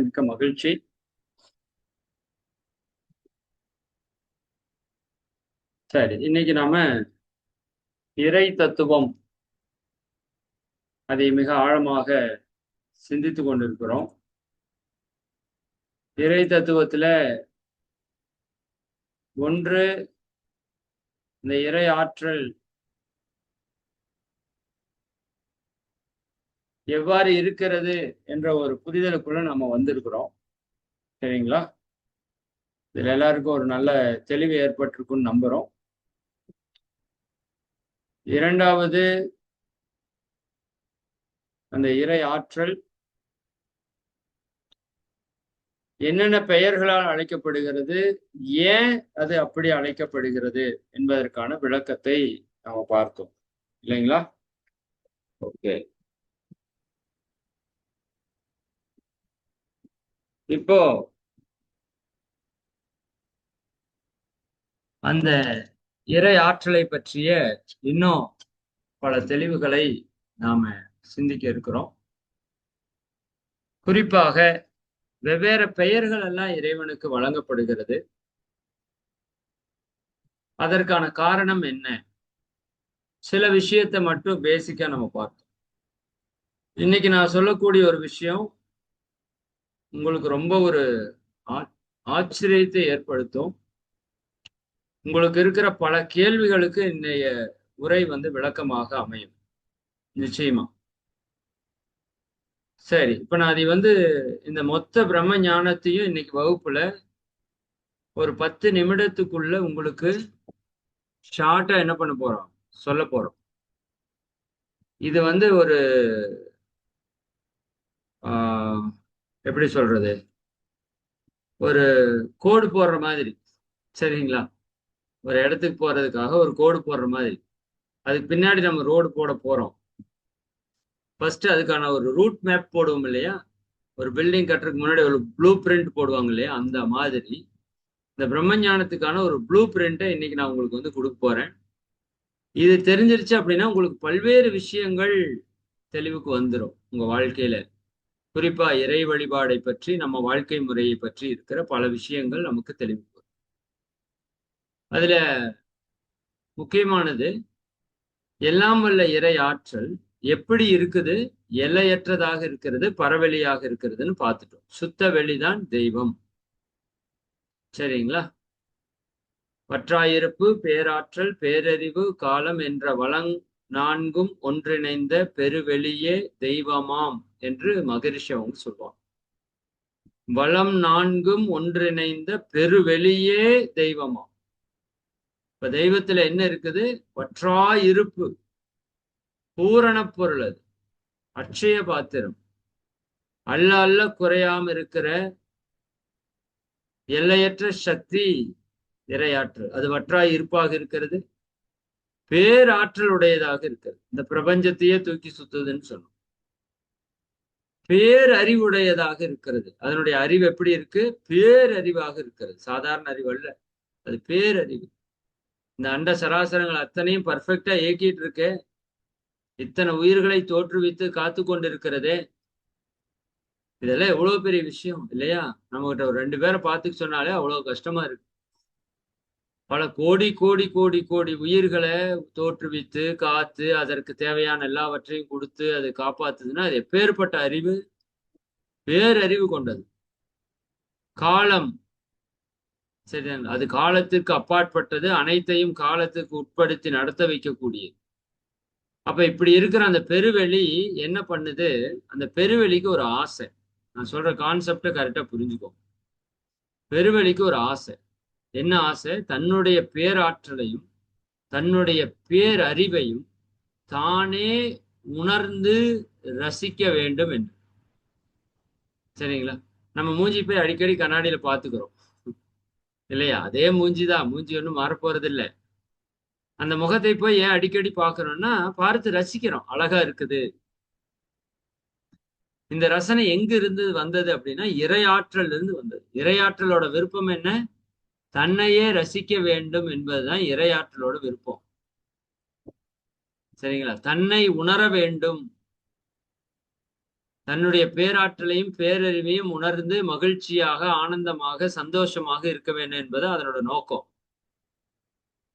மிக்க மகிழ்ச்சி. சரி, இன்னைக்கு நாம இறை தத்துவம் அதை மிக ஆழமாக சிந்தித்துக் கொண்டிருக்கிறோம். இறை தத்துவத்துல ஒன்று, இந்த இறை ஆற்றல் எவ்வாறு இருக்கிறது என்ற ஒரு புரிதலுக்குள்ள நம்ம வந்திருக்கிறோம். சரிங்களா? இதுல எல்லாருக்கும் ஒரு நல்ல தெளிவு ஏற்பட்டிருக்குன்னு நம்புறோம். இரண்டாவது, அந்த இறை ஆற்றல் என்னென்ன பெயர்களால் அழைக்கப்படுகிறது, ஏன் அது அப்படி அழைக்கப்படுகிறது என்பதற்கான விளக்கத்தை நாம பார்த்தோம். இல்லைங்களா? ஓகே. இப்போ அந்த இறை ஆற்றலை பற்றிய இன்னும் பல தெளிவுகளை நாம சிந்திக்க இருக்கிறோம். குறிப்பாக வெவ்வேறு பெயர்கள் எல்லாம் இறைவனுக்கு வழங்கப்படுகிறது. அதற்கான காரணம் என்ன? சில விஷயத்தை மட்டும் பேசிக்கா நம்ம பார்த்தோம். இன்னைக்கு நான் சொல்லக்கூடிய ஒரு விஷயம் உங்களுக்கு ரொம்ப ஒரு ஆச்சரியத்தை ஏற்படுத்தும். உங்களுக்கு இருக்கிற பல கேள்விகளுக்கு இன்றைய உரை விளக்கமாக அமையும். நிச்சயமா. சரி, இப்ப நான் அதை இந்த மொத்த பிரம்ம ஞானத்தையும் இன்னைக்கு வகுப்புல ஒரு 10 நிமிடத்துக்குள்ள உங்களுக்கு ஷார்ட்டா என்ன பண்ண போறோம், சொல்ல போறோம். இது ஒரு எப்படி சொல்றது, ஒரு கோடு போடுற மாதிரி. சரிங்களா? ஒரு இடத்துக்கு போறதுக்காக ஒரு கோடு போடுற மாதிரி. அதுக்கு பின்னாடி நம்ம ரோடு போட போறோம். ஃபர்ஸ்ட் அதுக்கான ஒரு ரூட் மேப் போடுவோம் இல்லையா? ஒரு பில்டிங் கட்டுறதுக்கு முன்னாடி ஒரு ப்ளூ பிரிண்ட் போடுவாங்க இல்லையா? அந்த மாதிரி இந்த பிரம்மஞானத்துக்கான ஒரு ப்ளூ பிரிண்ட்டை இன்னைக்கு நான் உங்களுக்கு கொடுக்க போறேன். இது தெரிஞ்சிருச்சு அப்படின்னா உங்களுக்கு பல்வேறு விஷயங்கள் தெளிவுக்கு வந்துடும் உங்க வாழ்க்கையில. குறிப்பா இறை வழிபாடை பற்றி, நம்ம வாழ்க்கை முறையை பற்றி இருக்கிற பல விஷயங்கள் நமக்கு தெளிவு வரும். அதுல முக்கியமானது, எல்லாம் வல்ல இறை ஆற்றல் எப்படி இருக்குது, எல்லையற்றதாக இருக்கிறது, பரவெளியாக இருக்கிறதுன்னு பார்த்துட்டோம். சுத்த வெளிதான் தெய்வம். சரிங்களா? பற்றாயிருப்பு, பேராற்றல், பேரறிவு, காலம் என்ற வளங் நான்கும் ஒன்றிணைந்த பெருவெளியே தெய்வமாம் என்று மகரிஷி அவங்க சொல்லுவாங்க. வளம் நான்கும் ஒன்றிணைந்த பெருவெளியே தெய்வமாம். இப்ப தெய்வத்துல என்ன இருக்குது? பற்றாயிருப்பு, பூரண பொருள், அது அட்சய பாத்திரம், அல்ல அல்ல குறையாம இருக்கிற எல்லையற்ற சக்தி இறையாற்றல். அது வற்றாய் இருப்பாக இருக்கிறது, பேராற்றல் உடையதாக இருக்கிறது. இந்த பிரபஞ்சத்தையே தூக்கி சுத்துதுன்னு சொன்னோம். பேரறிவுடையதாக இருக்கிறது. அதனுடைய அறிவு எப்படி இருக்கு? பேரறிவாக இருக்கிறது. சாதாரண அறிவு அல்ல, அது பேரறிவு. இந்த அண்ட சராசரங்கள் அத்தனையும் பர்ஃபெக்டா இயக்கிட்டு இருக்கு. இத்தனை உயிர்களை தோற்றுவித்து காத்து கொண்டிருக்கிறதே, இதெல்லாம் எவ்வளவு பெரிய விஷயம் இல்லையா? நம்ம கிட்ட ஒரு 2 பேரை பார்த்துக்க சொன்னாலே அவ்வளவு கஷ்டமா இருக்கு. பல கோடி கோடி கோடி கோடி உயிர்களை தோற்றுவித்து காத்து அதற்கு தேவையான எல்லாவற்றையும் கொடுத்து அதை காப்பாத்துதுன்னா அது எப்பேற்பட்ட அறிவு! பேரறிவு கொண்டது. காலம், சரி, அது காலத்திற்கு அப்பாற்பட்டது, அனைத்தையும் காலத்துக்கு உட்படுத்தி நடத்த வைக்கக்கூடியது. அப்ப இப்படி இருக்கிற அந்த பெருவெளி என்ன பண்ணுது? அந்த பெருவெளிக்கு ஒரு ஆசை. நான் சொல்ற கான்செப்டை கரெக்டா புரிஞ்சுக்கோ. பெருவெளிக்கு ஒரு ஆசை. என்ன ஆசை? தன்னுடைய பேராற்றலையும் தன்னுடைய பேரறிவையும் தானே உணர்ந்து ரசிக்க வேண்டும் என்று. சரிங்களா? நம்ம மூஞ்சி போய் அடிக்கடி கண்ணாடியில பாத்துக்கிறோம் இல்லையா? அதே மூஞ்சிதான், மூஞ்சி ஒன்றும் மாறப்போறது இல்லை. அந்த முகத்தை போய் ஏன் அடிக்கடி பார்க்கிறோம்னா, பார்த்து ரசிக்கிறோம், அழகா இருக்குது. இந்த ரசனை எங்க இருந்து வந்தது அப்படின்னா, இறையாற்றல் இருந்து வந்தது. இறையாற்றலோட விருப்பம் என்ன? தன்னையே ரசிக்க வேண்டும் என்பதுதான் இறையாற்றலோட விருப்பம். சரிங்களா? தன்னை உணர வேண்டும், தன்னுடைய பேராற்றலையும் பேரறிவையும் உணர்ந்து மகிழ்ச்சியாக, ஆனந்தமாக, சந்தோஷமாக இருக்க வேண்டும் என்பது அதனோட நோக்கம்.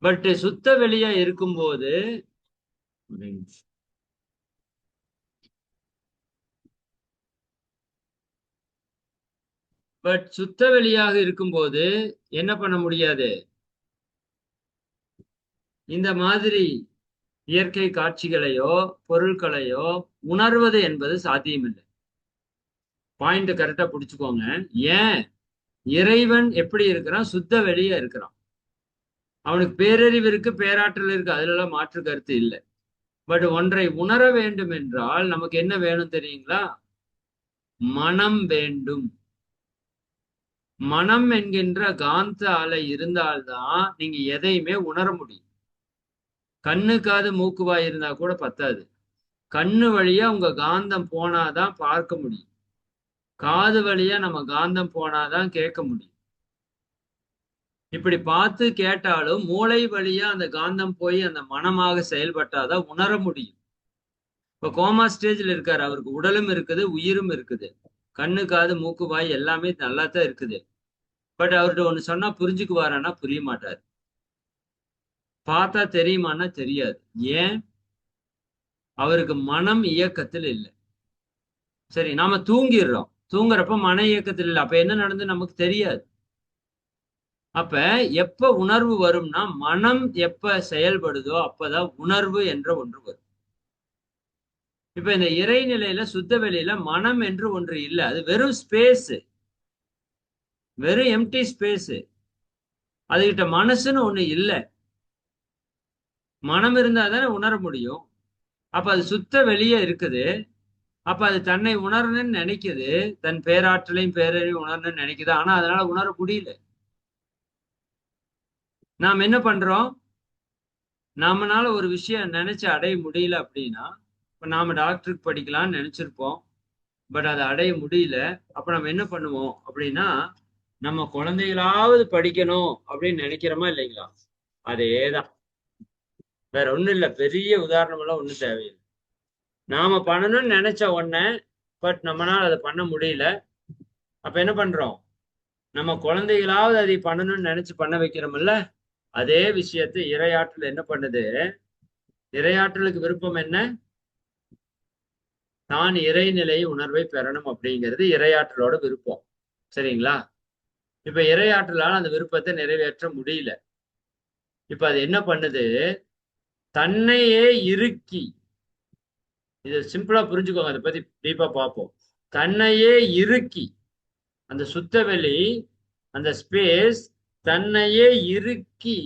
பட் சுத்த வெளியா இருக்கும்போது சுத்த வெளியாக இருக்கும்போது என்ன பண்ண முடியாது? இந்த மாதிரி இயற்கை காட்சிகளையோ பொருட்களையோ உணர்வது என்பது சாத்தியமில்லை. பாயிண்ட் கரெக்டா புடிச்சுக்கோங்க. ஏன்? இறைவன் எப்படி இருக்கிறான்? சுத்த வெளியே இருக்கிறான். அவனுக்கு பேரறிவு இருக்கு, பேராற்றல் இருக்கு, அதுல எல்லாம் மாற்று கருத்து இல்லை. பட் ஒன்றை உணர வேண்டும் என்றால் நமக்கு என்ன வேணும் தெரியுங்களா? மனம் வேண்டும். மனம் என்கின்ற காந்த அலை இருந்தால்தான் நீங்க எதையுமே உணர முடியும். கண்ணு காது மூக்குவாய் இருந்தா கூட பத்தாது. கண்ணு வழியா உங்க காந்தம் போனாதான் பார்க்க முடியும். காது வழியா நம்ம காந்தம் போனாதான் கேட்க முடியும். இப்படி பார்த்து கேட்டாலும் மூளை வழியா அந்த காந்தம் போய் அந்த மனமாக செயல்பட்டாதான் உணர முடியும். இப்ப கோமா ஸ்டேஜ்ல இருக்காரு, அவருக்கு உடலும் இருக்குது, உயிரும் இருக்குது, கண்ணு காது மூக்கு வாய் எல்லாமே நல்லா தான் இருக்குது. பட் அவர்கிட்ட ஒண்ணு சொன்னா புரிஞ்சுக்குவாரானா புரிய மாட்டாரு. பார்த்தா தெரியுமானா தெரியாது. ஏன்? அவருக்கு மனம் இயக்கத்தில் இல்லை. சரி, நாம தூங்கிடுறோம். தூங்குறப்ப மன இயக்கத்தில் இல்லை. அப்ப என்ன நடந்து நமக்கு தெரியாது. அப்ப எப்ப உணர்வு வரும்னா, மனம் எப்ப செயல்படுதோ அப்பதான் உணர்வு என்ற ஒன்று வரும். இப்ப இந்த இறைநிலையில சுத்த வெளியில மனம் என்று ஒன்று இல்லை. அது வெறும் ஸ்பேஸ், வெறும் எம்டி ஸ்பேஸ். அதுகிட்ட மனசுன்னு ஒண்ணு இல்லை. மனம் இருந்தா தானே உணர முடியும். அப்ப அது சுத்த வெளியே இருக்குது. அப்ப அது தன்னை உணரணும்னு நினைக்குது, தன் பேராற்றலையும் பேரறிவையும் உணரணும்னு நினைக்குது. ஆனா அதனால உணர முடியல. நாம் என்ன பண்றோம்? நாமனால ஒரு விஷயம் நினைச்சு அடைய முடியல அப்படின்னா, இப்ப நாம டாக்டருக்கு படிக்கலாம்னு நினைச்சிருப்போம், பட் அதை அடைய முடியல. அப்ப நம்ம என்ன பண்ணுவோம் அப்படின்னா, நம்ம குழந்தைகளாவது படிக்கணும் அப்படின்னு நினைக்கிறோமா இல்லைங்களா? அதேதான், வேற ஒண்ணும் இல்லை. பெரிய உதாரணம் எல்லாம் ஒண்ணும் தேவையில்லை. நாம பண்ணணும்னு நினைச்ச உடனே பட் நம்மளால அதை பண்ண முடியல. அப்ப என்ன பண்றோம்? நம்ம குழந்தைகளாவது அதை பண்ணணும்னு நினைச்சு பண்ண வைக்கிறோம்ல. அதே விஷயத்தை இறையாற்றல் என்ன பண்ணுது? இறையாற்றலுக்கு விருப்பம் என்ன? தான் இறைநிலை உணர்வை பெறணும் அப்படிங்கிறது இறையாற்றலோட விருப்பம். சரிங்களா? இப்ப இறையாற்றலால் அந்த விருப்பத்தை நிறைவேற்ற முடியல. இப்ப அது என்ன பண்ணுது? தன்னையே இறுக்கி, இதை சிம்பிளா புரிஞ்சுக்கோங்க, அதை பத்தி டீப்பா பார்ப்போம். தன்னையே இறுக்கி, அந்த சுத்தவெளி, அந்த ஸ்பேஸ் தன்னையே இறுக்கி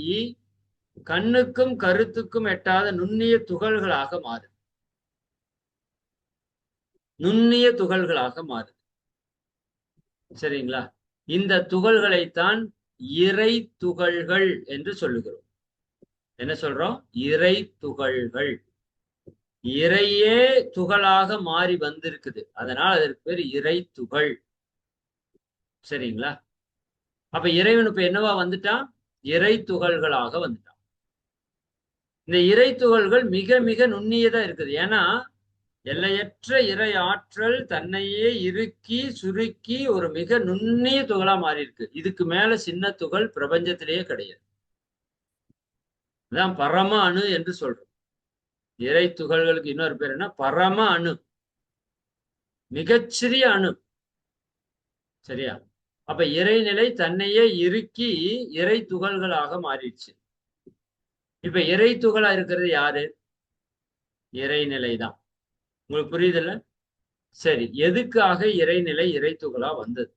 கண்ணுக்கும் கருத்துக்கும் எட்டாத நுண்ணிய துகள்களாக மாறுது. நுண்ணிய துகள்களாக மாறுது. சரிங்களா? இந்த துகள்களைத்தான் இறை துகள்கள் என்று சொல்லுகிறோம். என்ன சொல்றோம்? இறை துகள்கள். இறையே துகளாக மாறி வந்திருக்குது, அதனால் அதற்கு பேர் இறை துகள். சரிங்களா? அப்ப இறைவன் இப்ப என்னவா வந்துட்டான்? இறை துகள்களாக வந்துட்டான். இந்த இறை துகள்கள் மிக மிக நுண்ணியதா இருக்குது. ஏன்னா எல்லையற்ற இறை ஆற்றல் தன்னையே இறுக்கி சுருக்கி ஒரு மிக நுண்ணிய துகளா மாறி இருக்கு. இதுக்கு மேல சின்ன துகள் பிரபஞ்சத்திலேயே கிடையாது. அதான் பரம அணு என்று சொல்றோம். இறை துகள்களுக்கு இன்னொரு பேர் என்ன? பரம அணு, மிகச்சிறிய அணு. சரியா? அப்ப இறைநிலை தன்னையே இறுக்கி இறை துகள்களாக மாறிடுச்சு. இப்ப இறை துகளா இருக்கிறது யாரு? இறைநிலை தான். உங்களுக்கு புரியுதுல்ல? சரி, எதுக்காக இறைநிலை இறை துகளா வந்தது?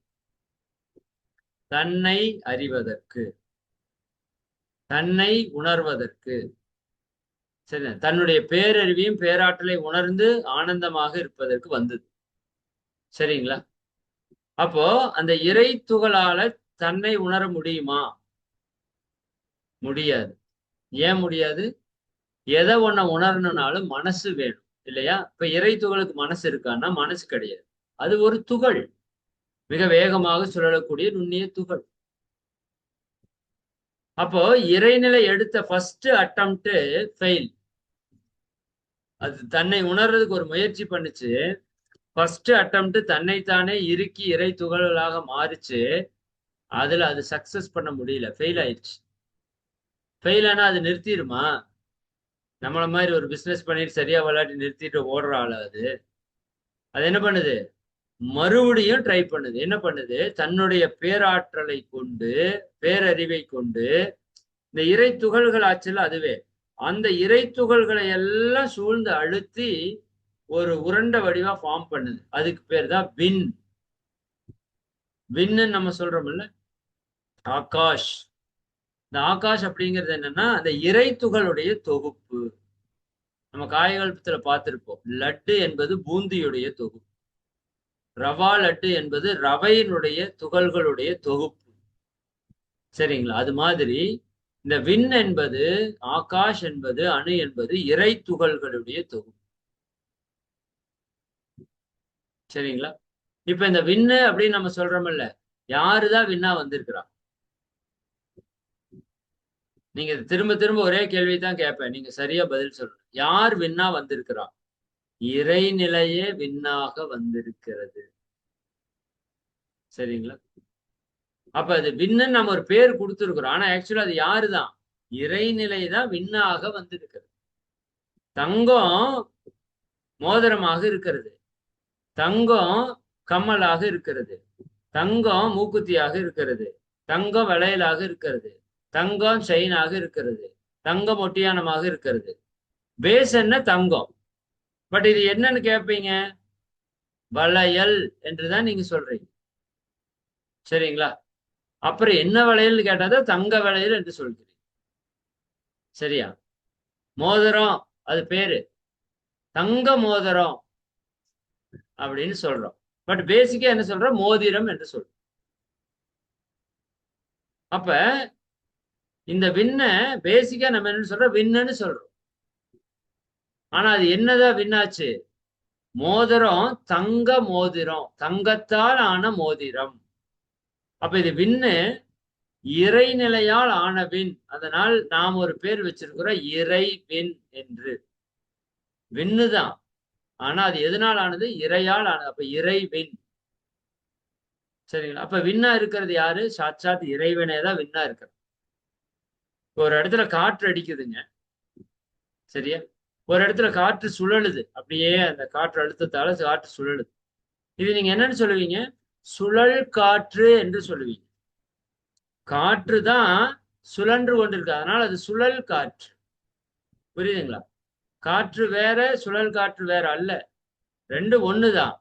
தன்னை அறிவதற்கு, தன்னை உணர்வதற்கு. சரி, தன்னுடைய பேரறிவையும் பேராற்றலை உணர்ந்து ஆனந்தமாக இருப்பதற்கு வந்தது. சரிங்களா? அப்போ அந்த இறை துகளால தன்னை உணர முடியுமா? முடியாது. ஏன் முடியாது? எதை ஒன்ன உணரணும்னாலும் மனசு வேணும் இல்லையா? இப்ப இறை துகளுக்கு மனசு இருக்கான்னா மனசு கிடையாது. அது ஒரு துகள், மிக வேகமாக சுழலக்கூடிய நுண்ணிய துகள். அப்போ இறைநிலை எடுத்த ஃபர்ஸ்ட் அட்டம்ப்ட் ஃபெயில். அது தன்னை உணர்றதுக்கு ஒரு முயற்சி பண்ணுச்சு, ஃபர்ஸ்ட் அட்டம்ப்ட் தன்னைத்தானே இறுக்கி இறை துகள்களாக மாறிச்சு. அதுல அது சக்சஸ் பண்ண முடியல, ஃபெயில் ஆயிடுச்சு. ஃபெயில் ஆனா அது நிறுத்திடுமா? நம்மள மாதிரி ஒரு பிசினஸ் பண்ணிட்டு சரியா விளையாட்டி நிறுத்திட்டு ஓடுற ஆளு அது. அது என்ன பண்ணுது? மறுபடியும் ட்ரை பண்ணுது. என்ன பண்ணுது? தன்னுடைய பேராற்றலை கொண்டு, பேரறிவை கொண்டு, இந்த இறை துகள்கள் ஆச்சுல அதுவே, அந்த இறை துகள்களை எல்லாம் சூழ்ந்து அழுத்தி ஒரு உருண்ட வடிவா ஃபார்ம் பண்ணுது. அதுக்கு பேர் தான் வின். வின்னு நம்ம சொல்றோம்ல, ஆகாஷ். இந்த ஆகாஷ் அப்படிங்கிறது என்னன்னா அந்த இறை துகளுடைய தொகுப்பு. நம்ம காயகல்பத்துல பார்த்திருப்போம், லட்டு என்பது பூந்தியுடைய தொகுப்பு, ரவா லட்டு என்பது ரவையினுடைய துகள்களுடைய தொகுப்பு. சரிங்களா? அது மாதிரி இந்த விண் என்பது, ஆகாஷ் என்பது, அணு என்பது இறை துகள்களுடைய தொகுப்பு. சரிங்களா? இப்ப இந்த விண்ணு அப்படின்னு நம்ம சொல்றோம்ல, யாருதான் விண்ணா வந்திருக்கிறா? நீங்க திரும்ப திரும்ப ஒரே கேள்வி தான் கேட்பேன், நீங்க சரியா பதில் சொல்லணும். யார் விண்ணா வந்திருக்கிறா? இறைநிலையே விண்ணாக வந்திருக்கிறது. சரிங்களா? அப்ப அது விண்ணுன்னு நம்ம ஒரு பேர் கொடுத்துருக்கிறோம். ஆனா ஆக்சுவலா அது யாருதான்? இறைநிலை தான் விண்ணாக வந்திருக்கிறது. தங்கம் மோதிரமாக இருக்கிறது, தங்கம் கம்மலாக இருக்கிறது, தங்கம் மூக்குத்தியாக இருக்கிறது, தங்கம் வளையலாக இருக்கிறது, தங்கம் செயினாக இருக்கிறது, தங்கம் ஒட்டியானமாக இருக்கிறது. பேஸ் என்ன? தங்கம். பட் இது என்னன்னு கேட்பீங்க? வளையல் என்றுதான் நீங்க சொல்றீங்க. சரிங்களா? அப்புறம் என்ன வளையல் கேட்டாதான் தங்க வளையல் என்று சொல்கிறீங்க. சரியா? மோதிரம், அது பேரு தங்க மோதிரம் அப்படின்னு சொல்றோம். பட் பேசிக்கா என்ன சொல்றோம்? மோதிரம் என்று சொல்றோம். அப்ப இந்த விண்ண பேசிக்கா நம்ம என்ன சொல்றோம்? விண்ணுன்னு சொல்றோம். ஆனா அது என்னதான் விண்ணாச்சு? மோதிரம் தங்க மோதிரம், தங்கத்தால் ஆன மோதிரம். அப்ப இது விண்ணு இறைநிலையால் ஆன விண். அதனால் நாம் ஒரு பேர் வச்சிருக்கிறோம், இறை விண் என்று. விண்ணுதான், ஆனா அது எதனால் ஆனது? இறையால் ஆனது. அப்ப இறை விண். சரிங்களா? அப்ப விண்ணா இருக்கிறது யாரு? சாட்சாத் இறைவனே தான் விண்ணா இருக்கிறது. ஒரு இடத்துல காற்று அடிக்குதுங்க, சரியா? ஒரு இடத்துல காற்று சுழலுது, அப்படியே அந்த காற்று அழுத்தத்தால காற்று சுழலுது. இது நீங்க என்னன்னு சொல்லுவீங்க? சுழல் காற்று என்று சொல்லுவீங்க. காற்று தான் சுழன்று கொண்டிருக்கு, அதனால அது சுழல் காற்று. புரியுதுங்களா? காற்று வேற, சுழல் காற்று வேற அல்ல, ரெண்டு ஒண்ணுதான்.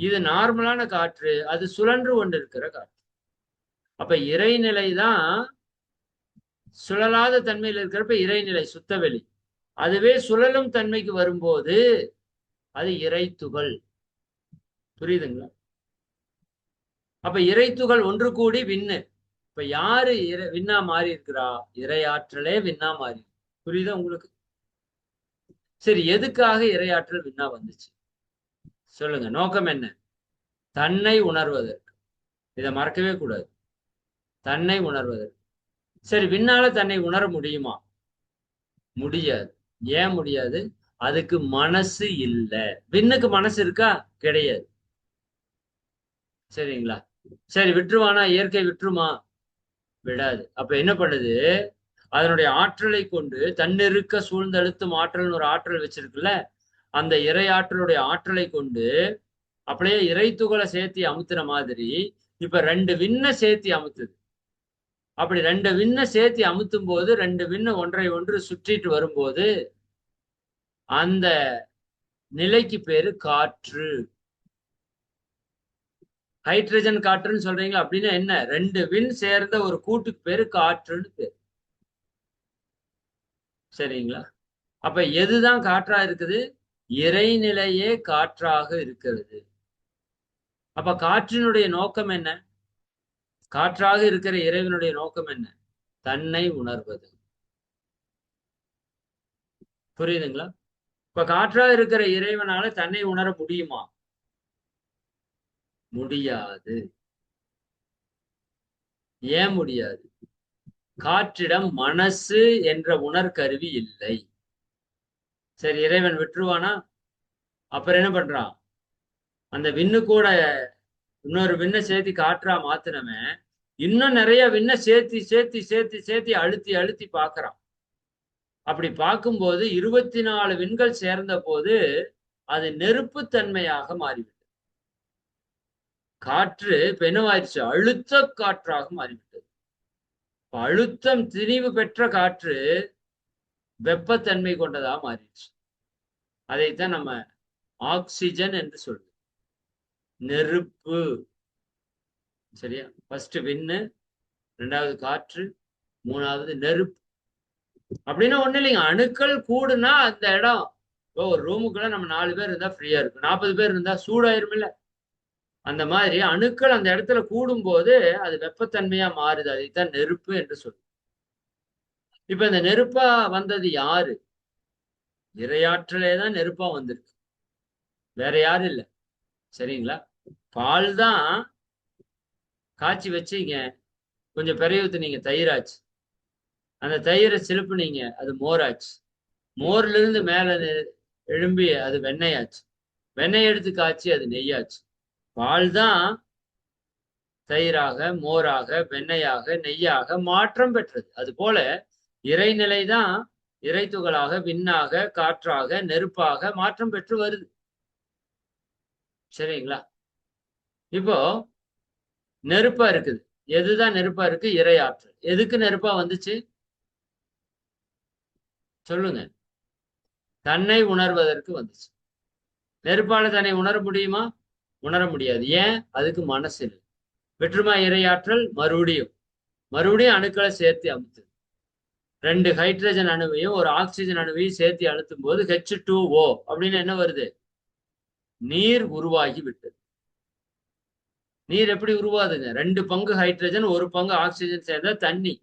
இது நார்மலான காற்று, அது சுழன்று கொண்டிருக்கிற காற்று. அப்ப இறைநிலை தான் சுழலாத தன்மையில் இருக்கிறப்ப இறைநிலை, சுத்தவெளி. அதுவே சுழலும் தன்மைக்கு வரும்போது அது இறை துகள். புரியுதுங்களா? அப்ப இறை துகள் ஒன்று கூடி விண்ணு. இப்ப யாரு விண்ணா மாறி இருக்கிறா? இறையாற்றலே விண்ணா மாறி. புரியுதா உங்களுக்கு? சரி, எதுக்காக இறையாற்றல் விண்ணா வந்துச்சு சொல்லுங்க? நோக்கம் என்ன? தன்னை உணர்வதற்கு. இதை மறக்கவே கூடாது, தன்னை உணர்வதற்கு. சரி, விண்ணால தன்னை உணர முடியுமா? முடியாது. ஏன் முடியாது? அதுக்கு மனசு இல்லை. விண்ணுக்கு மனசு இருக்கா? கிடையாது. சரிங்களா? சரி, விட்டுருவானா? இயற்கை விட்டுருமா? விடாது. அப்ப என்ன பண்ணுது? அதனுடைய ஆற்றலை கொண்டு, தன்னிருக்க சூழ்ந்தழுத்தும் ஆற்றல்னு ஒரு ஆற்றல் வச்சிருக்குல்ல, அந்த இறை ஆற்றலுடைய ஆற்றலை கொண்டு அப்படியே இறை துகளை சேர்த்தி அமுத்துற மாதிரி இப்ப ரெண்டு விண்ண சேர்த்தி அமுத்துது. அப்படி ரெண்டு விண்ண சேர்த்தி அமுத்தும் போது ரெண்டு விண்ண ஒன்றை ஒன்று சுற்றிட்டு வரும்போது அந்த நிலைக்கு பேரு காற்று. ஹைட்ரஜன் காற்றுன்னு சொல்றீங்களா? அப்படின்னா என்ன? ரெண்டு விண் சேர்ந்த ஒரு கூட்டுக்கு பேரு காற்றுன்னு பேரு. சரிங்களா? அப்ப எதுதான் காற்றா இருக்குது? இறைநிலையே காற்றாக இருக்கிறது. அப்ப காற்றினுடைய நோக்கம் என்ன? காற்றாக இருக்கிற இறைவனுடைய நோக்கம் என்ன? தன்னை உணர்வது. புரியுதுங்களா? இப்ப காற்றாக இருக்கிற இறைவனால தன்னை உணர முடியுமா? முடியாது. ஏன் முடியாது? காற்றிடம் மனசு என்ற உணர்கருவி இல்லை. சரி, இறைவன் விட்டுருவானா? அப்புறம் என்ன பண்றான்? அந்த விண்ணு கூட இன்னொரு விண்ணை சேர்த்தி காற்றா மாத்தினமே இன்னும் நிறைய விண்ணை சேர்த்தி சேர்த்தி சேர்த்தி சேர்த்தி அழுத்தி அழுத்தி பார்க்கறான். அப்படி பார்க்கும்போது 24 விண்கள் சேர்ந்த போது அது நெருப்புத்தன்மையாக மாறிவிட்டது. காற்று இப்ப என்னவாயிருச்சு? அழுத்த காற்றாக மாறிவிட்டது. அழுத்தம் திணிவு பெற்ற காற்று வெப்பத்தன்மை கொண்டதா மாறிடுச்சு. அதைத்தான் நம்ம ஆக்சிஜன் என்று சொல்றோம். நெருப்பு. சரியா? ஃபர்ஸ்ட் விண்ணு, 2வது காற்று, 3வது நெருப்பு. அப்படின்னா ஒண்ணு இல்லைங்க. அணுக்கள் கூடுனா அந்த இடம் இப்போ ஒரு ரூமுக்குள்ள நம்ம 4 பேர் இருந்தா ஃப்ரீயா இருக்கும். 40 பேர் இருந்தா சூடாயிரும் இல்ல. அந்த மாதிரி அணுக்கள் அந்த இடத்துல கூடும் போது அது வெப்பத்தன்மையா மாறுது. அதைத்தான் நெருப்பு என்று சொல்லுவோம். இப்ப இந்த நெருப்பா வந்தது யாரு? இறையாற்றலே தான் நெருப்பா வந்திருக்கு. வேற யாரும் இல்லை. சரிங்களா? பால் தான் காய்ச்சி வச்சீங்க, கொஞ்சம் பெரிய ஊத்துனீங்க, தயிராச்சு. அந்த தயிரை சிலுப்புனீங்க, அது மோராச்சு. மோர்ல இருந்து மேல எழும்பி அது வெண்ணெயாச்சு. வெண்ணெய் எடுத்து காய்ச்சி அது நெய்யாச்சு. பால் தான் தயிராக, மோராக, வெண்ணெயாக, நெய்யாக மாற்றம் பெற்றது. அது போல இறைநிலை தான் இறைத்துகளாக, விண்ணாக, காற்றாக, நெருப்பாக மாற்றம் பெற்று வருது. சரிங்களா? இப்போ நெருப்பா இருக்குது. எதுதான் நெருப்பா இருக்கு? இறை ஆற்றல். எதுக்கு நெருப்பா வந்துச்சு சொல்லுங்க? தன்னை உணர்வதற்கு வந்துச்சு. நெருப்பால தன்னை உணர முடியுமா? உணர முடியாது. ஏன்? அதுக்கு மனசு இல்லை. வெற்றுமா இறையாற்றல் மறுபடியும் அணுக்களை சேர்த்து அமுத்துது. 2 ஹைட்ரஜன் அணுவையும் ஒரு ஆக்சிஜன் அணுவையும் சேர்த்து அழுத்தும் போது H2O அப்படின்னு என்ன வருது? நீர் உருவாகி விட்டது. நீர் எப்படி உருவாதுங்க? 2 பங்கு ஹைட்ரஜன் 1 பங்கு ஆக்சிஜன் சேர்ந்த தண்ணி.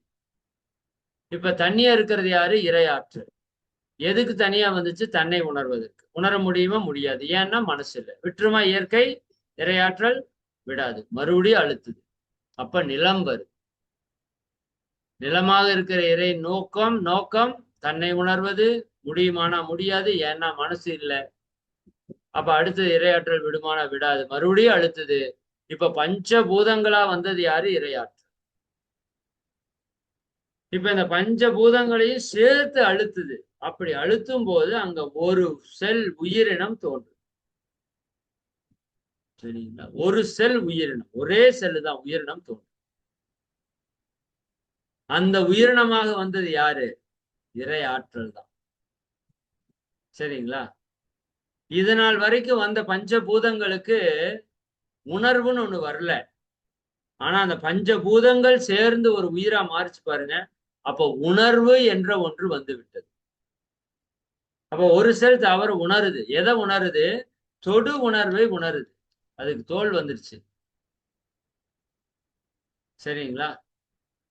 இப்ப தண்ணியா இருக்கிறது யாரு? இறையாற்றல். எதுக்கு தனியா வந்துச்சு? தன்னை உணர்வதற்கு. உணர முடியுமா? முடியாது. ஏன்னா மனசு இல்லை. விட்டுருமா இயற்கை? இறையாற்றல் விடாது, மறுபடியும் அழுத்துது. அப்ப நிலம் வருது. நிலமாக இருக்கிற இறை நோக்கம் தன்னை உணர்வது முடியுமானா முடியாது. ஏன்னா மனசு இல்லை. அப்ப அடுத்தது இறையாற்றல் விடுமானா விடாது, மறுபடியும் அழுத்துது. இப்ப பஞ்சபூதங்களா வந்தது யாரு? இறையாற்றல். இப்ப இந்த பஞ்சபூதங்களையும் சேர்த்து அழுத்துது. அப்படி அழுத்தும் போது அங்க ஒரு செல் உயிரினம் தோன்றும். சரிங்களா? ஒரு செல் உயிரினம், ஒரே செல்லு தான் உயிரினம் தோன்றும். அந்த உயிரினமாக வந்தது யாரு? இறை ஆற்றல் தான். சரிங்களா? இதனால் வரைக்கும் வந்த பஞ்சபூதங்களுக்கு உணர்வுன்னு ஒண்ணு வரல. ஆனா அந்த பஞ்சபூதங்கள் சேர்ந்து ஒரு உயிரா மாறிச்சு பாருங்க. அப்ப உணர்வு என்ற ஒன்று வந்து விட்டது. அப்ப ஒரு செல் தவறு உணருது. எதை உணருது? தொடு உணர்வை உணருது. அதுக்கு தோல் வந்துருச்சு. சரிங்களா?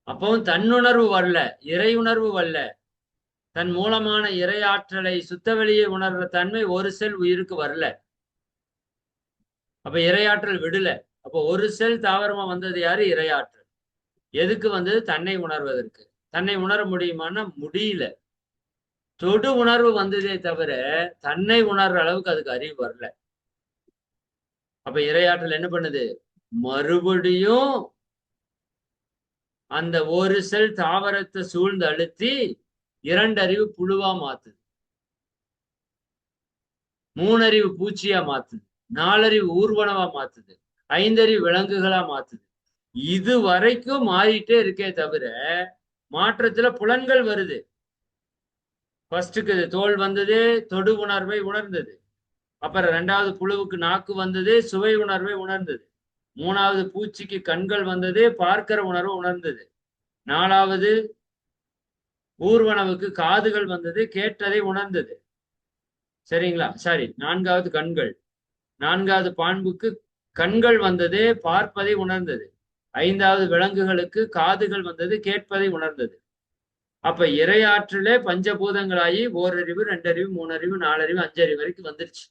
அப்பவும் தன்னுணர்வு வரல, இறை உணர்வு வரல. தன் மூலமான இறை ஆற்றலை சுத்தவெளியை உணர்ற தன்மை ஒரு செல் உயிருக்கு வரல. அப்ப இறையாற்றல் விடல. அப்ப ஒரு செல் தாவரமா வந்தது யாரு? இறையாற்றல். எதுக்கு வந்தது? தன்னை உணர்வதற்கு. தன்னை உணர முடியுமான்னா முடியல. தொடு உணர்வு வந்ததே தவிர தன்னை உணர்ற அளவுக்கு அதுக்கு அறிவு வரல. அப்ப இறையாற்றல் என்ன பண்ணுது? மறுபடியும் அந்த ஒரு செல் தாவரத்தை சூழ்ந்து அழுத்தி 2 அறிவு புழுவா மாத்துது, 3 அறிவு பூச்சியா மாத்துது, 4 அறிவு ஊர்வனவா மாத்துது, 5 அறிவு விலங்குகளா மாத்துது. இது வரைக்கும் மாறிட்டே இருக்கே தவிர மாற்றத்துல புலன்கள் வருது. ஃபர்ஸ்டுக்கு தோல் வந்தது, தொடு உணர்வை உணர்ந்தது. அப்புறம் 2வது புழுவுக்கு நாக்கு வந்தது, சுவை உணர்வை உணர்ந்தது. 3வது பூச்சிக்கு கண்கள் வந்தது, பார்க்கிற உணர்வு உணர்ந்தது. 4வது ஊர்வனவுக்கு காதுகள் வந்தது, கேட்டதை உணர்ந்தது. சரிங்களா? சாரி, 4வது கண்கள். 4வது பாம்புக்கு கண்கள் வந்தது, பார்ப்பதை உணர்ந்தது. 5வது விலங்குகளுக்கு காதுகள் வந்தது, கேட்பதை உணர்ந்தது. அப்ப இறையாற்றலே பஞ்சபூதங்களாகி ஓரறிவு, 2 அறிவு, 3 அறிவு, 4 அறிவு, 5 அறிவு வரைக்கும் வந்துருச்சு.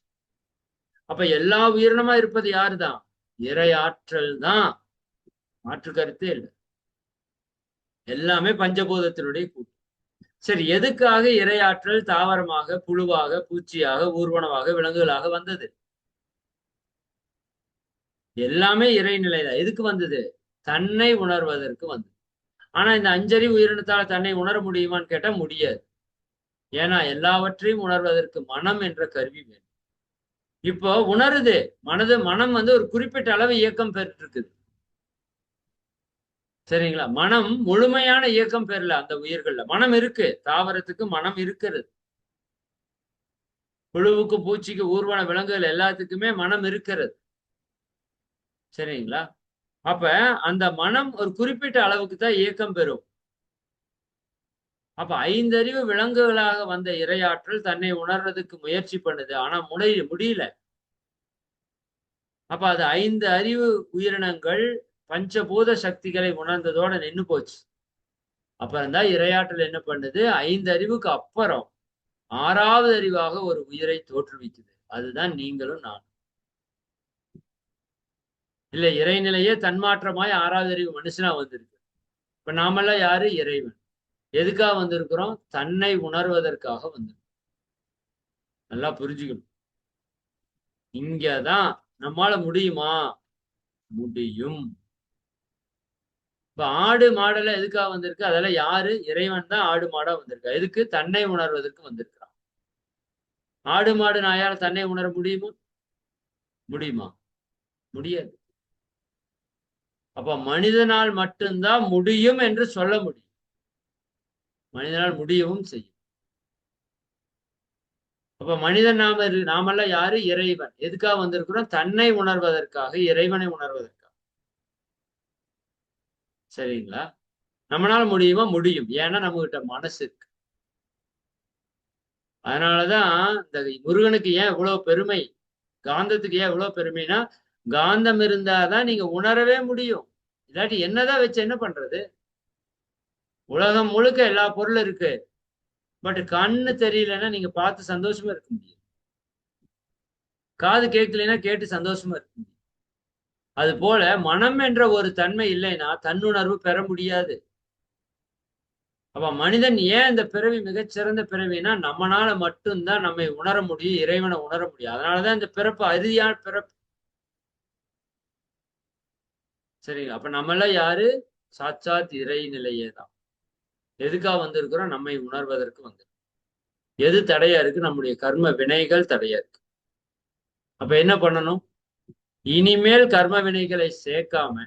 அப்ப எல்லா உயிரினமா இருப்பது யாருதான்? இறையாற்றல் தான். மாற்று கருத்தே இல்லை. எல்லாமே பஞ்சபூதத்தினுடைய கூட்டு. சரி, எதுக்காக இறையாற்றல் தாவரமாக, புழுவாக, பூச்சியாக, ஊர்வனமாக, விலங்குகளாக வந்தது? எல்லாமே இறைநிலை தான். எதுக்கு வந்தது? தன்னை உணர்வதற்கு வந்தது. ஆனா இந்த அஞ்சறிவு உயிரினத்தால தன்னை உணர முடியுமான்னு கேட்டா முடியாது. ஏன்னா எல்லாவற்றையும் உணர்வதற்கு மனம் என்ற கருவி வேணும். இப்போ உணருது. மனம் ஒரு குறிப்பிட்ட அளவு இயக்கம் பெற்று இருக்குது. சரிங்களா? மனம் முழுமையான இயக்கம் பெறல அந்த உயிர்கள்ல. மனம் இருக்கு. தாவரத்துக்கு மனம் இருக்கிறது. புழுவுக்கு, பூச்சிக்கு, ஊர்வன விலங்குகள் எல்லாத்துக்குமே மனம் இருக்கிறது. சரிங்களா? அப்ப அந்த மனம் ஒரு குறிப்பிட்ட அளவுக்கு தான் இயக்கம் பெறும். அப்ப ஐந்தறிவு விலங்குகளாக வந்த இறையாற்றல் தன்னை உணர்றதுக்கு முயற்சி பண்ணுது. ஆனா முடியல. அப்ப அது 5 அறிவு உயிரினங்கள் பஞ்சபூத சக்திகளை உணர்ந்ததோட நின்னு போச்சு. அப்புறம் தான் இறையாற்றல் என்ன பண்ணுது? 5 அறிவுக்கு அப்புறம் 6வது அறிவாக ஒரு உயிரை தோற்றுவிக்குது. அதுதான் நீங்களும் நான். இல்ல இறைநிலையே தன்மாற்றமாய் 6வது அறிவு மனுஷனா வந்திருக்கு. இப்ப நாமெல்லாம் யாரு? இறைவன். எதுக்காக வந்திருக்கிறோம்? தன்னை உணர்வதற்காக வந்திருக்கோம். நல்லா புரிஞ்சுக்கணும். இங்கதான் நம்மால முடியுமா? முடியும். இப்ப ஆடு மாடெல்லாம் எதுக்காக வந்திருக்கு? அதெல்லாம் யாரு? இறைவன் தான் ஆடு மாடா வந்திருக்கா. எதுக்கு? தன்னை உணர்வதற்கு வந்திருக்கிறான். ஆடு மாடு நாயால தன்னை உணர முடியுமா? முடியுமா? முடியாது. அப்ப மனிதனால் மட்டும்தான் முடியும் என்று சொல்ல முடியும். மனிதனால் முடியவும் செய்யும். அப்ப மனிதன் நாமெல்லாம் யாரு? இறைவன். எதுக்காக வந்திருக்கிறோம்? தன்னை உணர்வதற்காக, இறைவனை உணர்வதற்காக. சரிங்களா? நம்மளால முடியுமா? முடியும். ஏன்னா நம்ம கிட்ட மனசு இருக்கு. அதனாலதான் இந்த முருகனுக்கு ஏன் இவ்வளவு பெருமை? காந்தத்துக்கு ஏன் இவ்வளவு பெருமைனா, காந்தம் இருந்தாதான் நீங்க உணரவே முடியும். இல்லாட்டி என்னதான் வச்சு என்ன பண்றது? உலகம் முழுக்க எல்லா பொருளும் இருக்கு. பட் கண்ணு தெரியலன்னா நீங்க பார்த்து சந்தோஷமா இருக்க முடியும். காது கேட்கலைன்னா கேட்டு சந்தோஷமா இருக்க முடியும். அது போல மனம் என்ற ஒரு தன்மை இல்லைன்னா தன்னுணர்வு பெற முடியாது. அப்ப மனிதன் ஏன் இந்த பிறவி மிகச்சிறந்த பிறவினா நம்மனால மட்டும்தான் நம்மை உணர முடியும், இறைவனை உணர முடியும். அதனாலதான் இந்த பிறப்பு அறுதியான பிறப்பு. சரி, அப்ப நம்ம எல்லாம் யாரு? சாட்சாத் இறை நிலையே தான். எதுக்காக வந்திருக்கிறோம்? நம்மை உணர்வதற்கு வந்து. எது தடையா இருக்கு? நம்முடைய கர்ம வினைகள் தடையா இருக்கு. அப்ப என்ன பண்ணணும்? இனிமேல் கர்ம வினைகளை சேர்க்காம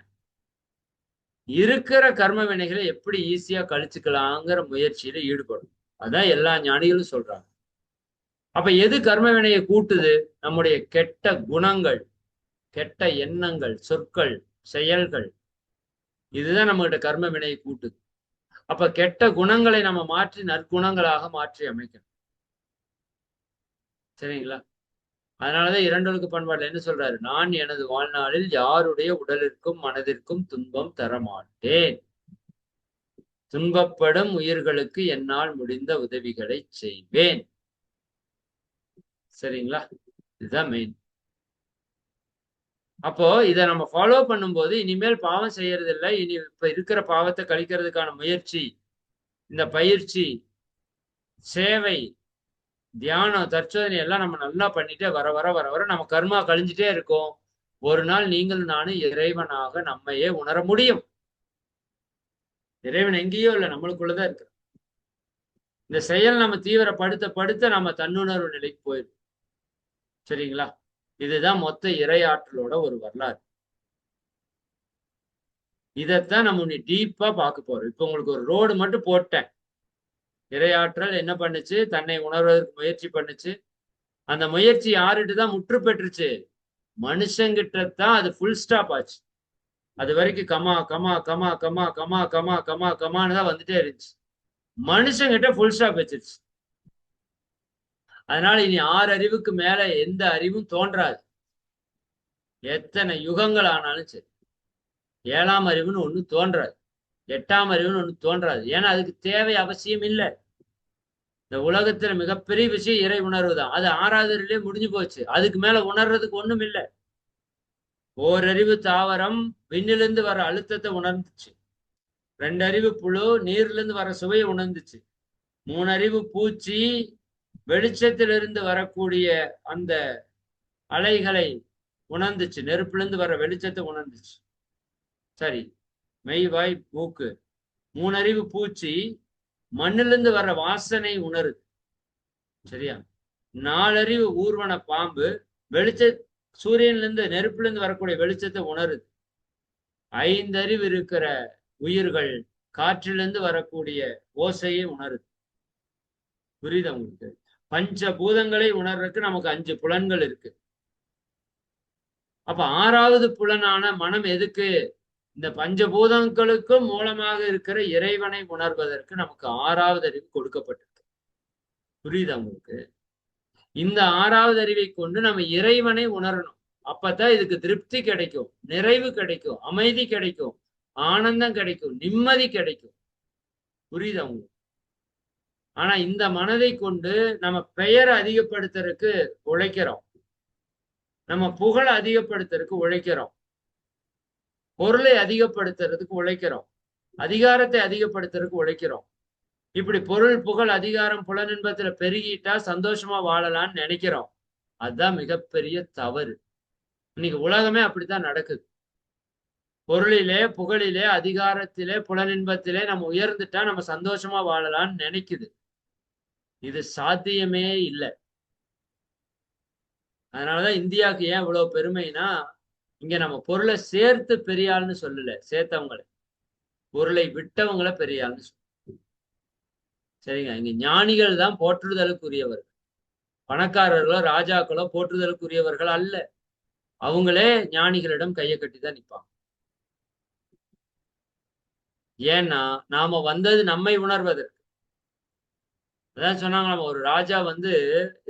இருக்கிற கர்ம வினைகளை எப்படி ஈஸியா கழிச்சுக்கலாங்கிற முயற்சியில ஈடுபடும். அதான் எல்லா ஞானிகளும் சொல்றாங்க. அப்ப எது கர்ம வினையை கூட்டுது? நம்முடைய கெட்ட குணங்கள், கெட்ட எண்ணங்கள், சொற்கள், செயல்கள். இதுதான் நம்மகிட்ட கர்ம வினையை கூட்டுது. அப்ப கெட்ட குணங்களை நம்ம மாற்றி நற்குணங்களாக மாற்றி அமைக்கணும். சரிங்களா? அதனாலதான் இரண்டொழுக்க பண்பாடுல என்ன சொல்றாரு? நான் எனது வாழ்நாளில் யாருடைய உடலிற்கும் மனதிற்கும் துன்பம் தரமாட்டேன். துன்பப்படும் உயிர்களுக்கு என்னால் முடிந்த உதவிகளை செய்வேன். சரிங்களா? இதுதான் மெயின். அப்போ இதை நம்ம ஃபாலோ பண்ணும்போது இனிமேல் பாவம் செய்யறது இல்லை. இனி இப்ப இருக்கிற பாவத்தை கழிக்கிறதுக்கான முயற்சி, இந்த பயிற்சி, சேவை, தியானம், தற்சோதனை எல்லாம் நம்ம நல்லா பண்ணிட்டே வர வர வர வர நம்ம கர்மா கழிஞ்சிட்டே இருக்கும். ஒரு நாள் நீங்கள் நானும் இறைவனாக நம்மையே உணர முடியும். இறைவன் எங்கேயோ இல்லை, நம்மளுக்குள்ளதான் இருக்கு. இந்த செயல் நம்ம தீவிரப்படுத்த படுத்த நம்ம தன்னுணர்வு நிலைக்கு போயிடும். சரிங்களா? இதுதான் மொத்த இறையாற்றலோட ஒரு வரலாறு. இதைத்தான் நம்ம டீப்பா பார்க்க போறோம். இப்ப உங்களுக்கு ஒரு ரோடு மட்டும் போட்டேன். இறையாற்றல் என்ன பண்ணுச்சு? தன்னை உணர்வதற்கு முயற்சி பண்ணுச்சு. அந்த முயற்சி யாருட்டு தான் முற்று பெற்றுச்சு? மனுஷங்கிட்ட தான் அது ஃபுல் ஸ்டாப் ஆச்சு. அது வரைக்கும் comma comma comma comma comma comma comma கமான்னு தான் வந்துட்டே இருந்துச்சு. மனுஷங்கிட்ட ஃபுல் ஸ்டாப் வச்சிருச்சு. அதனால இனி 6 அறிவுக்கு மேல எந்த அறிவும் தோன்றாது. எத்தனை யுகங்கள் ஆனாலும் சரி. 7ஆம் அறிவுன்னு ஒண்ணு தோன்றாது. 8ஆம் அறிவுன்னு ஒண்ணு தோன்றாது. ஏன்னா அதுக்கு தேவை அவசியம் இல்லை. இந்த உலகத்துல மிகப்பெரிய விஷயம் இறை உணர்வு தான். அது 6வது அறிவுலயே முடிஞ்சு போச்சு. அதுக்கு மேல உணர்றதுக்கு ஒண்ணும் இல்லை. ஓரறிவு தாவரம் விண்ணிலிருந்து வர அழுத்தத்தை உணர்ந்துச்சு. 2 அறிவு புழு நீர்ல இருந்து வர சுவையை உணர்ந்துச்சு. 3 அறிவு பூச்சி வெளிச்சத்திலிருந்து வரக்கூடிய அந்த அலைகளை உணர்ந்துச்சு, நெருப்புல இருந்து வர்ற வெளிச்சத்தை உணர்ந்துச்சு. சரி, மெய் வாய் மூக்கு, 3 அறிவு பூச்சி மண்ணிலிருந்து வர்ற வாசனை உணருது. சரியா? 4 அறிவு ஊர்வன பாம்பு வெளிச்ச சூரியன்ல இருந்து நெருப்புல இருந்து வரக்கூடிய வெளிச்சத்தை உணருது. 5 அறிவு இருக்கிற உயிர்கள் காற்றிலிருந்து வரக்கூடிய ஓசையை உணருது. புரியுதா உங்களுக்கு? பஞ்ச பூதங்களை உணர்றதுக்கு நமக்கு 5 புலன்கள் இருக்கு. அப்ப 6வது புலனான மனம் எதுக்கு? இந்த பஞ்சபூதங்களுக்கும் மூலமாக இருக்கிற இறைவனை உணர்வதற்கு நமக்கு 6வது அறிவு கொடுக்கப்பட்டிருக்கு. புரியுதா உங்களுக்கு? இந்த 6வது அறிவை கொண்டு நம்ம இறைவனை உணரணும். அப்பதான் இதுக்கு திருப்தி கிடைக்கும், நிறைவு கிடைக்கும், அமைதி கிடைக்கும், ஆனந்தம் கிடைக்கும், நிம்மதி கிடைக்கும். புரியுதா உங்களுக்கு? ஆனா இந்த மனதை கொண்டு நம்ம பெயரை அதிகப்படுத்துறதுக்கு உழைக்கிறோம், நம்ம புகழை அதிகப்படுத்துறதுக்கு உழைக்கிறோம், பொருளை அதிகப்படுத்துறதுக்கு உழைக்கிறோம், அதிகாரத்தை அதிகப்படுத்துறதுக்கு உழைக்கிறோம். இப்படி பொருள், புகழ், அதிகாரம், புலனின்பத்துல பெருகிட்டா சந்தோஷமா வாழலாம்னு நினைக்கிறோம். அதுதான் மிகப்பெரிய தவறு. இன்னைக்கு உலகமே அப்படித்தான் நடக்குது. பொருளிலே, புகழிலே, அதிகாரத்திலே, புலனின்பத்திலே நம்ம உயர்ந்துட்டா நம்ம சந்தோஷமா வாழலாம்னு நினைக்குது. இது சாத்தியமே இல்லை. அதனாலதான் இந்தியாவுக்கு ஏன் இவ்வளவு பெருமைனா, இங்க நம்ம பொருளை சேர்த்து பெரிய ஆள்னு சொல்லல, சேர்த்தவங்களை, பொருளை விட்டவங்களை பெரிய ஆள்னு சொல்ல. சரிங்க, இங்க ஞானிகள் தான் போற்றுதலுக்குரியவர்கள். பணக்காரர்களோ ராஜாக்களோ போற்றுதலுக்குரியவர்கள் அல்ல. அவங்களே ஞானிகளிடம் கையை கட்டி தான் நிற்பாங்க. ஏன்னா நாம வந்தது நம்மை உணர்வதற்கு. அதான் சொன்னாங்களாமா, ஒரு ராஜா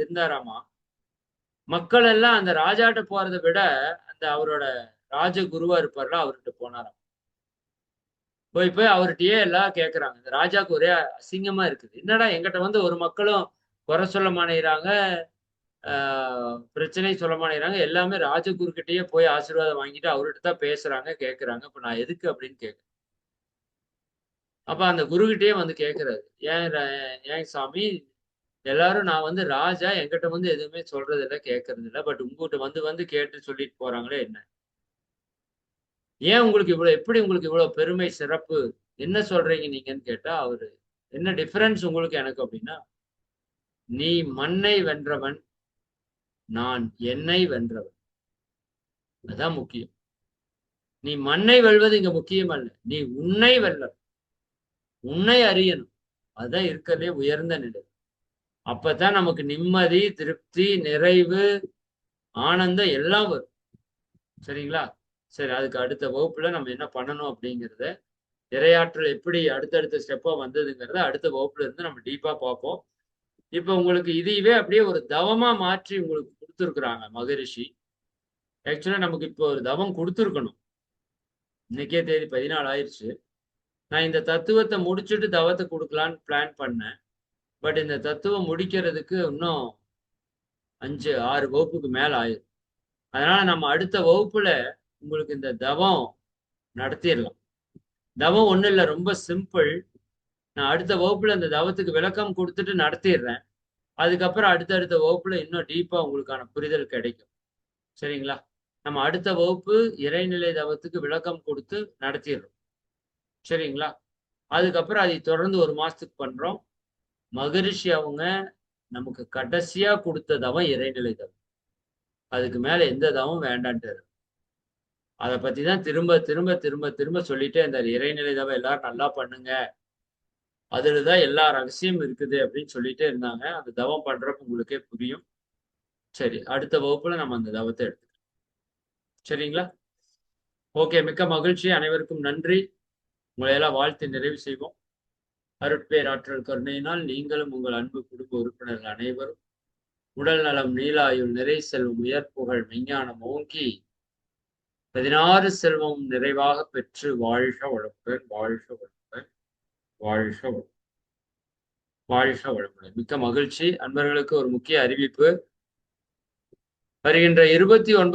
இருந்தாராமா. மக்கள் எல்லாம் அந்த ராஜாட்ட போறதை விட அந்த அவரோட ராஜகுருவா இருப்பார்ல, அவர்கிட்ட போனாராம். போய் அவர்கிட்டயே எல்லாம் கேட்கறாங்க. இந்த ராஜாவுக்கு ஒரே அசிங்கமா இருக்குது. என்னடா எங்கிட்ட ஒரு மக்களும் குறை சொல்ல மாட்டேங்கிறாங்க, பிரச்சனை சொல்ல மாட்டேங்கிறாங்க, எல்லாமே ராஜகுரு கிட்டயே போய் ஆசீர்வாதம் வாங்கிட்டு அவர்கிட்ட தான் பேசுறாங்க, கேட்கறாங்க. இப்ப நான் எதுக்கு அப்படின்னு கேட்க. அப்ப அந்த குரு கிட்டயே கேட்கிறாரு, ஏன் சாமி, எல்லாரும் நான் ராஜா, என்கிட்ட எதுவுமே சொல்றது இல்லை, கேட்கறது இல்லை, பட் உங்ககிட்ட வந்து கேட்டு சொல்லிட்டு போறாங்களே என்ன? ஏன் உங்களுக்கு இவ்வளவு, எப்படி உங்களுக்கு இவ்வளவு பெருமை, சிறப்பு, என்ன சொல்றீங்க நீங்கன்னு கேட்டா, அவரு என்ன டிஃபரன்ஸ் உங்களுக்கு எனக்கு அப்படின்னா, நீ மண்ணை வென்றவன், நான் என்னை வென்றவன். அதான் முக்கியம். நீ மண்ணை வெல்வது இங்க முக்கியம் அல்ல, நீ உன்னை வெல்ல, உன்னை அறியணும். அதுதான் இருக்கிறதே உயர்ந்த நிலை. அப்பதான் நமக்கு நிம்மதி, திருப்தி, நிறைவு, ஆனந்தம் எல்லாம் வரும். சரிங்களா? சரி, அதுக்கு அடுத்த வகுப்புல நம்ம என்ன பண்ணணும் அப்படிங்கிறத, இறையாற்றல் எப்படி அடுத்தடுத்த ஸ்டெப்பா வந்ததுங்கிறத அடுத்த வகுப்புல இருந்து நம்ம டீப்பா பார்ப்போம். இப்ப உங்களுக்கு இதையவே அப்படியே ஒரு தவமா மாற்றி உங்களுக்கு கொடுத்துருக்குறாங்க மகரிஷி. ஆக்சுவலா நமக்கு இப்போ ஒரு தவம் கொடுத்துருக்கணும். இன்னைக்கே தேதி 14 ஆயிடுச்சு. நான் இந்த தத்துவத்தை முடிச்சுட்டு தவத்தை கொடுக்கலான்னு பிளான் பண்ணேன். பட் இந்த தத்துவம் முடிக்கிறதுக்கு இன்னும் 5-6 வகுப்புக்கு மேல ஆயிரும். அதனால நம்ம அடுத்த வகுப்புல உங்களுக்கு இந்த தவம் நடத்திடலாம். தவம் ஒண்ணும் இல்லை, ரொம்ப சிம்பிள். நான் அடுத்த வகுப்புல இந்த தவத்துக்கு விளக்கம் கொடுத்துட்டு நடத்திடுறேன். அதுக்கப்புறம் அடுத்தடுத்த வகுப்புல இன்னும் டீப்பா உங்களுக்கான புரிதல் கிடைக்கும். சரிங்களா? நம்ம அடுத்த வகுப்பு இறைநிலை தவத்துக்கு விளக்கம் கொடுத்து நடத்திடுறோம். சரிங்களா? அதுக்கப்புறம் அதை தொடர்ந்து 1 மாசத்துக்கு பண்றோம். மகரிஷி அவங்க நமக்கு கடைசியா கொடுத்த தவம் இறைநிலை தவம். அதுக்கு மேல எந்த தவம் வேண்டான்ட்டு. அதை பத்தி தான் திரும்ப திரும்ப திரும்ப திரும்ப சொல்லிட்டே இந்த இறைநிலை தவம் எல்லாரும் நல்லா பண்ணுங்க, அதுலதான் எல்லா ரகசியம் இருக்குது அப்படின்னு சொல்லிட்டே இருந்தாங்க. அந்த தவம் பண்றப்ப உங்களுக்கே புரியும். சரி, அடுத்த வகுப்புல நம்ம அந்த தவத்தை எடுத்துக்கலாம். சரிங்களா? ஓகே, மிக்க மகிழ்ச்சி. அனைவருக்கும் நன்றி. உங்களை எல்லாம் வாழ்த்து நிறைவு செய்வோம். அருட்பேராற்றல் கருணையினால் நீங்களும் உங்கள் அன்பு குடும்ப உறுப்பினர்கள் அனைவரும் உடல் நலம், நீலாயுள், நிறை செல்வம், உயர்ப்புகள், விஞ்ஞானம் ஓங்கி 16 செல்வம் நிறைவாக பெற்று வாழ்க வளமுடன், வாழ்க வளமுடன், வாழ்க வளமுடன், வாழ்க வளமுடன். மிக்க மகிழ்ச்சி. அன்பர்களுக்கு ஒரு முக்கிய அறிவிப்பு. வருகின்ற 29